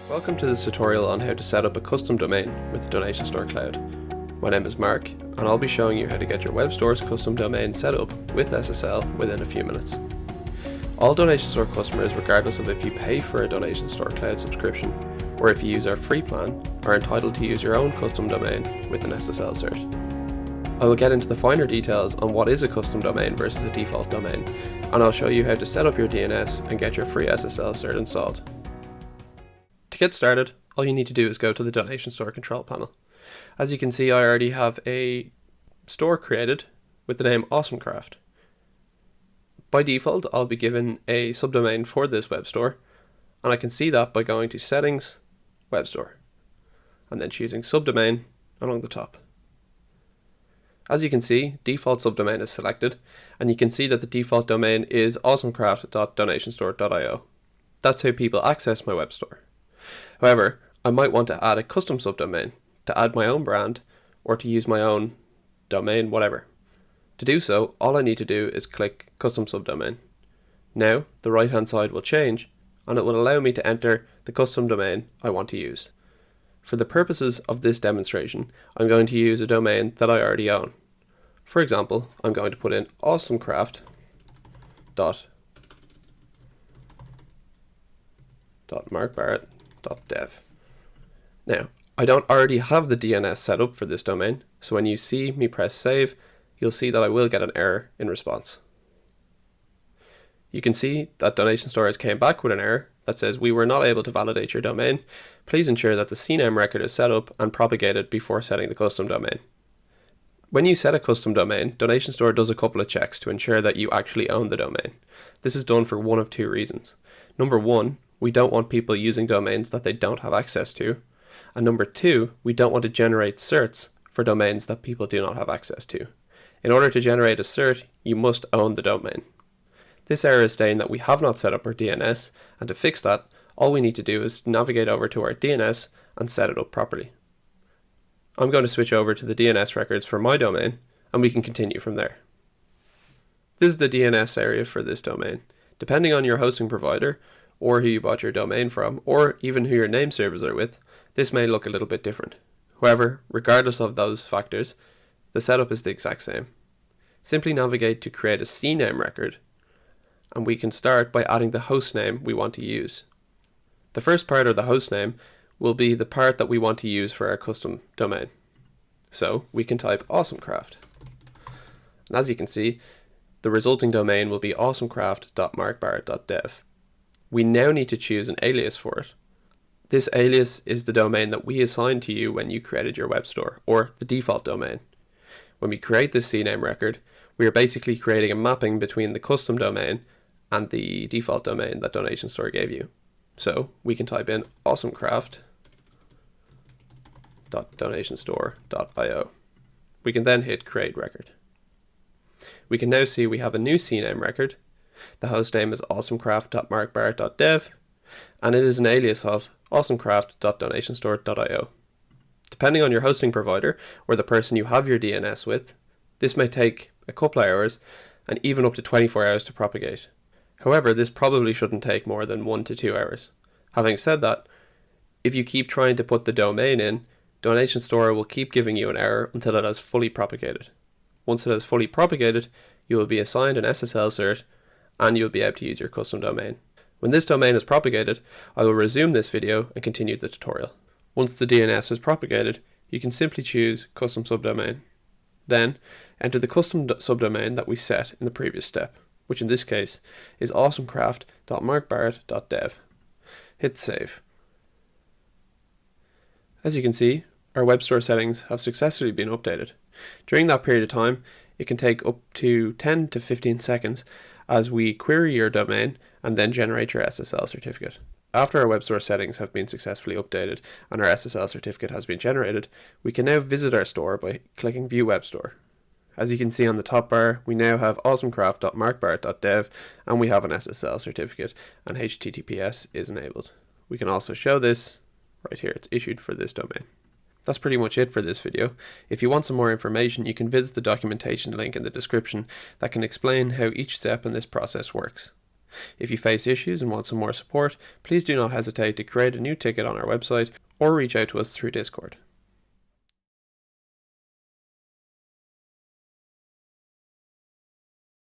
Welcome to this tutorial on how to set up a custom domain with Donation Store Cloud. My name is Mark, and I'll be showing you how to get your web store's custom domain set up with SSL within a few minutes. All Donation Store customers, regardless of if you pay for a Donation Store Cloud subscription or if you use our free plan, are entitled to use your own custom domain with an SSL cert. I will get into the finer details on what is a custom domain versus a default domain, and I'll show you how to set up your DNS and get your free SSL cert installed. To get started, all you need to do is go to the Donation Store control panel. As you can see, I already have a store created with the name AwesomeCraft. By default, I'll be given a subdomain for this web store, and I can see that by going to Settings, Web Store, and then choosing Subdomain along the top. As you can see, default subdomain is selected, and you can see that the default domain is awesomecraft.donationstore.io. That's how people access my web store. However, I might want to add a custom subdomain, to add my own brand, or to use my own domain, whatever. To do so, all I need to do is click Custom Subdomain. Now, the right hand side will change, and it will allow me to enter the custom domain I want to use. For the purposes of this demonstration, I'm going to use a domain that I already own. For example, I'm going to put in awesomecraft.markbarrett.dev. Now, I don't already have the DNS set up for this domain, so when you see me press save, you'll see that I will get an error in response. You can see that Donation Store has came back with an error that says we were not able to validate your domain. Please ensure that the CNAME record is set up and propagated before setting the custom domain. When you set a custom domain, Donation Store does a couple of checks to ensure that you actually own the domain. This is done for one of two reasons. Number one, we don't want people using domains that they don't have access to. And number two, we don't want to generate certs for domains that people do not have access to. In order to generate a cert, you must own the domain. This error is saying that we have not set up our DNS, and to fix that, all we need to do is navigate over to our DNS and set it up properly. I'm going to switch over to the DNS records for my domain, and we can continue from there. This is the DNS area for this domain. Depending on your hosting provider, or who you bought your domain from, or even who your name servers are with, this may look a little bit different. However, regardless of those factors, the setup is the exact same. Simply navigate to create a CNAME record, and we can start by adding the host name we want to use. The first part of the host name will be the part that we want to use for our custom domain. So we can type awesomecraft. And as you can see, the resulting domain will be awesomecraft.markbarrett.dev. We now need to choose an alias for it. This alias is the domain that we assigned to you when you created your web store, or the default domain. When we create this CNAME record, we are basically creating a mapping between the custom domain and the default domain that Donation Store gave you. So we can type in awesomecraft.donationstore.io. We can then hit create record. We can now see we have a new CNAME record. The host name is awesomecraft.markbarrett.dev, and it is an alias of awesomecraft.donationstore.io. Depending on your hosting provider or the person you have your DNS with, this may take a couple of hours and even up to 24 hours to propagate. However, this probably shouldn't take more than 1 to 2 hours. Having said that, if you keep trying to put the domain in, Donation Store will keep giving you an error until it has fully propagated. Once it has fully propagated, you will be assigned an SSL cert and you'll be able to use your custom domain. When this domain is propagated, I will resume this video and continue the tutorial. Once the DNS is propagated, you can simply choose Custom Subdomain. Then, enter the custom subdomain that we set in the previous step, which in this case is awesomecraft.markbarrett.dev. Hit save. As you can see, our web store settings have successfully been updated. During that period of time, it can take up to 10 to 15 seconds as we query your domain and then generate your SSL certificate. After our web store settings have been successfully updated and our SSL certificate has been generated, we can now visit our store by clicking View Web Store. As you can see on the top bar, we now have awesomecraft.markbarrett.dev and we have an SSL certificate and HTTPS is enabled. We can also show this right here, it's issued for this domain. That's pretty much it for this video. If you want some more information, you can visit the documentation link in the description that can explain how each step in this process works. If you face issues and want some more support, please do not hesitate to create a new ticket on our website or reach out to us through Discord.